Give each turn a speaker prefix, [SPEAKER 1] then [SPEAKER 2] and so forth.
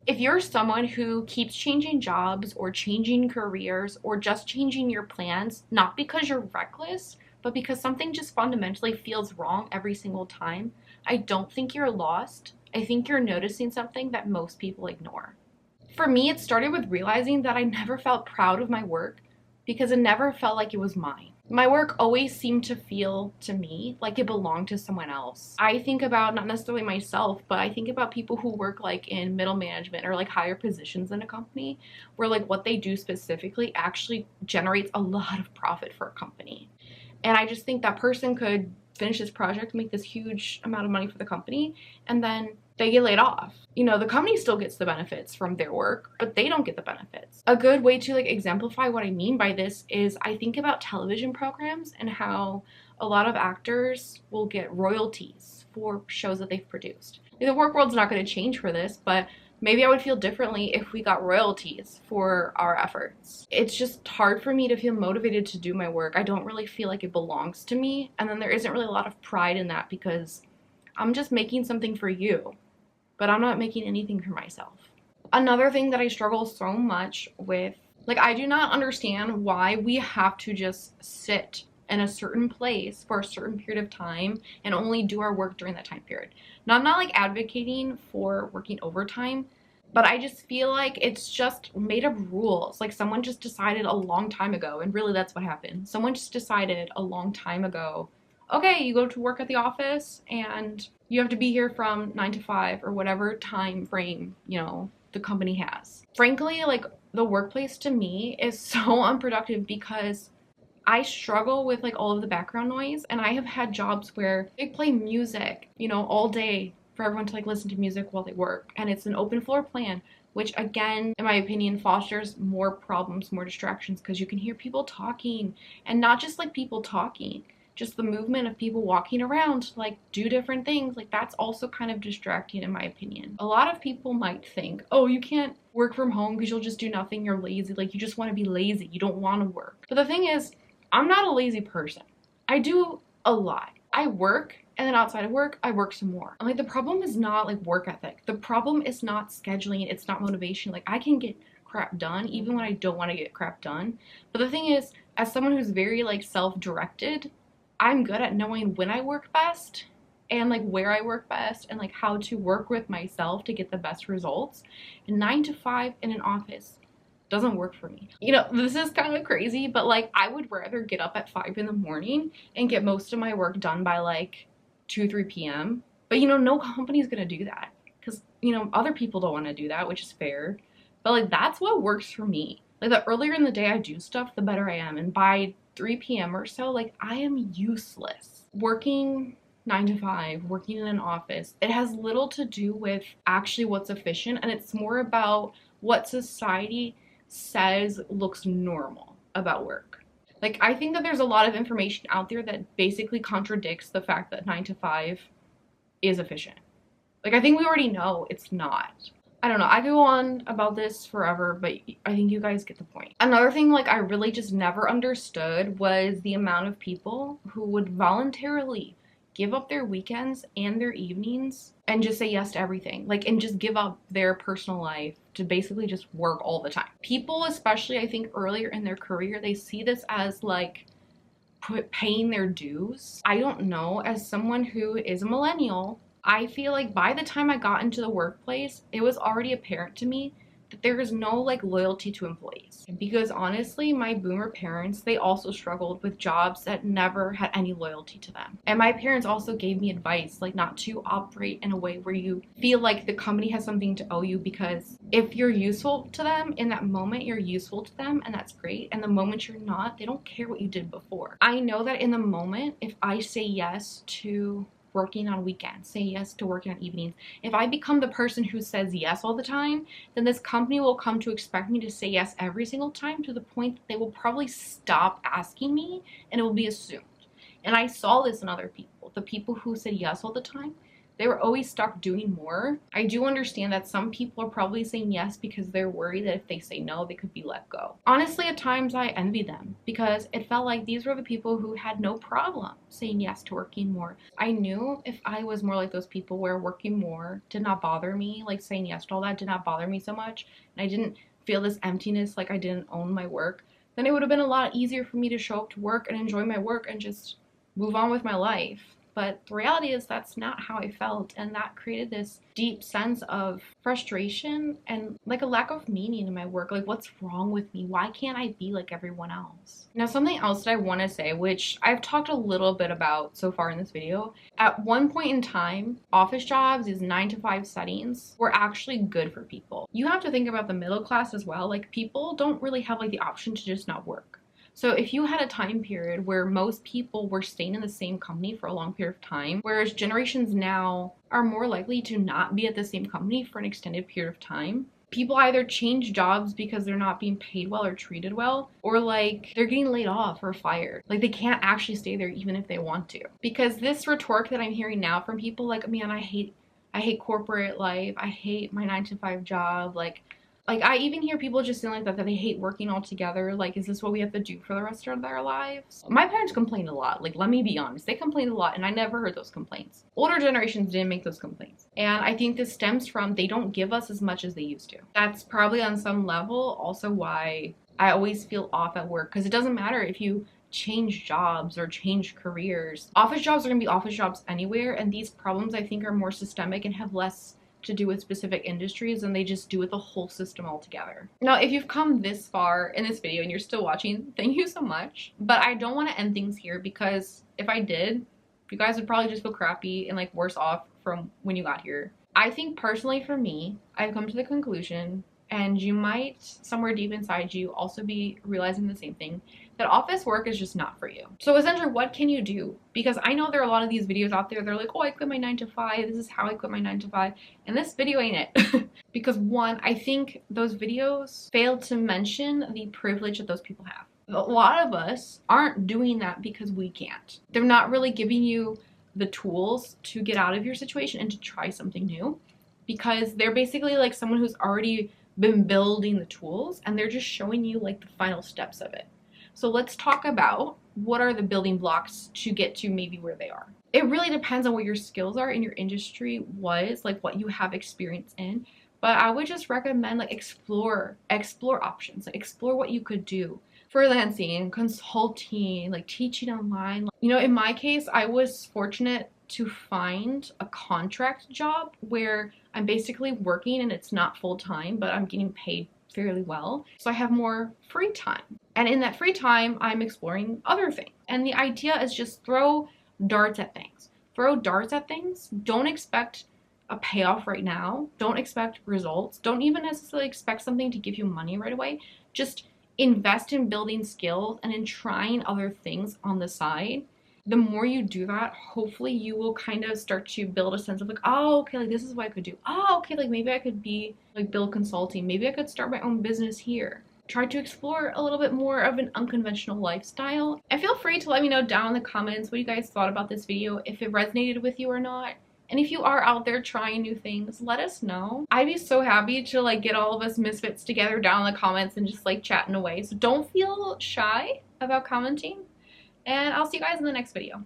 [SPEAKER 1] If you're someone who keeps changing jobs or changing careers or just changing your plans, not because you're reckless, but because something just fundamentally feels wrong every single time, I don't think you're lost. I think you're noticing something that most people ignore. For me, it started with realizing that I never felt proud of my work because it never felt like it was mine. My work always seemed to feel to me like it belonged to someone else. I think about not necessarily myself, but I think about people who work like in middle management or like higher positions in a company where like what they do specifically actually generates a lot of profit for a company. And I just think that person could finish this project, make this huge amount of money for the company, and then they get laid off. You know, the company still gets the benefits from their work, but they don't get the benefits. A good way to like exemplify what I mean by this is I think about television programs and how a lot of actors will get royalties for shows that they've produced. The work world's not going to change for this, but maybe I would feel differently if we got royalties for our efforts. It's just hard for me to feel motivated to do my work. I don't really feel like it belongs to me. And then there isn't really a lot of pride in that because I'm just making something for you, but I'm not making anything for myself. Another thing that I struggle so much with, like, I do not understand why we have to just sit in a certain place for a certain period of time and only do our work during that time period. Now, I'm not like advocating for working overtime, but I just feel like it's just made up rules. Like someone just decided a long time ago, and really that's what happened. Someone just decided a long time ago, okay, you go to work at the office and you have to be here from 9 to 5 or whatever time frame, you know, the company has. Frankly, like the workplace to me is so unproductive because I struggle with like all of the background noise, and I have had jobs where they play music, you know, all day for everyone to like listen to music while they work, and it's an open floor plan, which again, in my opinion, fosters more problems, more distractions, because you can hear people talking, and not just like people talking, just the movement of people walking around to like do different things. Like that's also kind of distracting in my opinion. A lot of people might think, oh, you can't work from home because you'll just do nothing, you're lazy, like you just want to be lazy, you don't want to work. But the thing is, I'm not a lazy person. I do a lot. I work, and then outside of work, I work some more. Like the problem is not like work ethic. The problem is not scheduling. It's not motivation. Like I can get crap done even when I don't want to get crap done. But the thing is, as someone who's very like self-directed, I'm good at knowing when I work best and like where I work best and like how to work with myself to get the best results. And 9 to 5 in an office doesn't work for me. You know, this is kind of crazy, but like I would rather get up at 5 in the morning and get most of my work done by like 3 p.m. But you know, no company's gonna do that because, you know, other people don't want to do that, which is fair. But like that's what works for me. Like the earlier in the day I do stuff, the better I am. And by 3 p.m. or so, like I am useless. Working 9 to 5, working in an office, it has little to do with actually what's efficient, and it's more about what society says looks normal about work. Like I think that there's a lot of information out there that basically contradicts the fact that 9 to 5 is efficient. Like I think we already know it's not. I don't know, I go on about this forever, but I think you guys get the point. Another thing like I really just never understood was the amount of people who would voluntarily give up their weekends and their evenings and just say yes to everything. Like, and just give up their personal life to basically just work all the time. People, especially I think earlier in their career, they see this as like paying their dues. I don't know, as someone who is a millennial, I feel like by the time I got into the workplace, it was already apparent to me that there is no like loyalty to employees. Because honestly, my boomer parents, they also struggled with jobs that never had any loyalty to them. And my parents also gave me advice like not to operate in a way where you feel like the company has something to owe you, because if you're useful to them in that moment, you're useful to them, and that's great. And the moment you're not, they don't care what you did before. I know that in the moment, if I say yes to working on weekends, say yes to working on evenings, if I become the person who says yes all the time, then this company will come to expect me to say yes every single time, to the point that they will probably stop asking me and it will be assumed. And I saw this in other people. The people who said yes all the time, They were always stuck doing more. I do understand that some people are probably saying yes because they're worried that if they say no, they could be let go. Honestly, at times I envy them because it felt like these were the people who had no problem saying yes to working more. I knew if I was more like those people where working more did not bother me, like saying yes to all that did not bother me so much, and I didn't feel this emptiness like I didn't own my work, then it would have been a lot easier for me to show up to work and enjoy my work and just move on with my life. But the reality is that's not how I felt, and that created this deep sense of frustration and like a lack of meaning in my work. Like, what's wrong with me? Why can't I be like everyone else? Now, something else that I want to say, which I've talked a little bit about so far in this video, at one point in time, office jobs, these 9-to-5 settings, were actually good for people. You have to think about the middle class as well. Like, people don't really have like the option to just not work. So if you had a time period where most people were staying in the same company for a long period of time, whereas generations now are more likely to not be at the same company for an extended period of time, people either change jobs because they're not being paid well or treated well, or like they're getting laid off or fired. Like they can't actually stay there even if they want to. Because this rhetoric that I'm hearing now from people like, man, I hate corporate life. I hate my 9-to-5 job. Like I even hear people just saying like that they hate working altogether. Like, is this what we have to do for the rest of their lives? My parents complained a lot. Like, let me be honest. They complained a lot, and I never heard those complaints. Older generations didn't make those complaints. And I think this stems from they don't give us as much as they used to. That's probably on some level also why I always feel off at work, because it doesn't matter if you change jobs or change careers. Office jobs are going to be office jobs anywhere, and these problems I think are more systemic and have less to do with specific industries and they just do with the whole system altogether. Now, if you've come this far in this video and you're still watching, thank you so much. But I don't want to end things here because if I did, you guys would probably just feel crappy and like worse off from when you got here. I think personally for me, I've come to the conclusion, and you might somewhere deep inside you also be realizing the same thing, that office work is just not for you. So essentially, what can you do? Because I know there are a lot of these videos out there, they're like, oh, I quit my 9-to-5, this is how I quit my 9-to-5, and this video ain't it. Because one, I think those videos fail to mention the privilege that those people have. A lot of us aren't doing that because we can't. They're not really giving you the tools to get out of your situation and to try something new, because they're basically like someone who's already been building the tools and they're just showing you like the final steps of it. So let's talk about what are the building blocks to get to maybe where they are. It really depends on what your skills are in your industry was, like what you have experience in. But I would just recommend like explore options, like explore what you could do. Freelancing, consulting, like teaching online. You know, in my case, I was fortunate to find a contract job where I'm basically working and it's not full-time, but I'm getting paid fairly well. So I have more free time. And in that free time, I'm exploring other things. And the idea is just throw darts at things. Throw darts at things. Don't expect a payoff right now. Don't expect results. Don't even necessarily expect something to give you money right away. Just invest in building skills and in trying other things on the side. The more you do that, hopefully you will kind of start to build a sense of like, oh, okay, like this is what I could do. Oh, okay, like maybe I could be like build consulting. Maybe I could start my own business here. Try to explore a little bit more of an unconventional lifestyle. And feel free to let me know down in the comments what you guys thought about this video, if it resonated with you or not. And if you are out there trying new things, let us know. I'd be so happy to like get all of us misfits together down in the comments and just like chatting away. So don't feel shy about commenting. And I'll see you guys in the next video.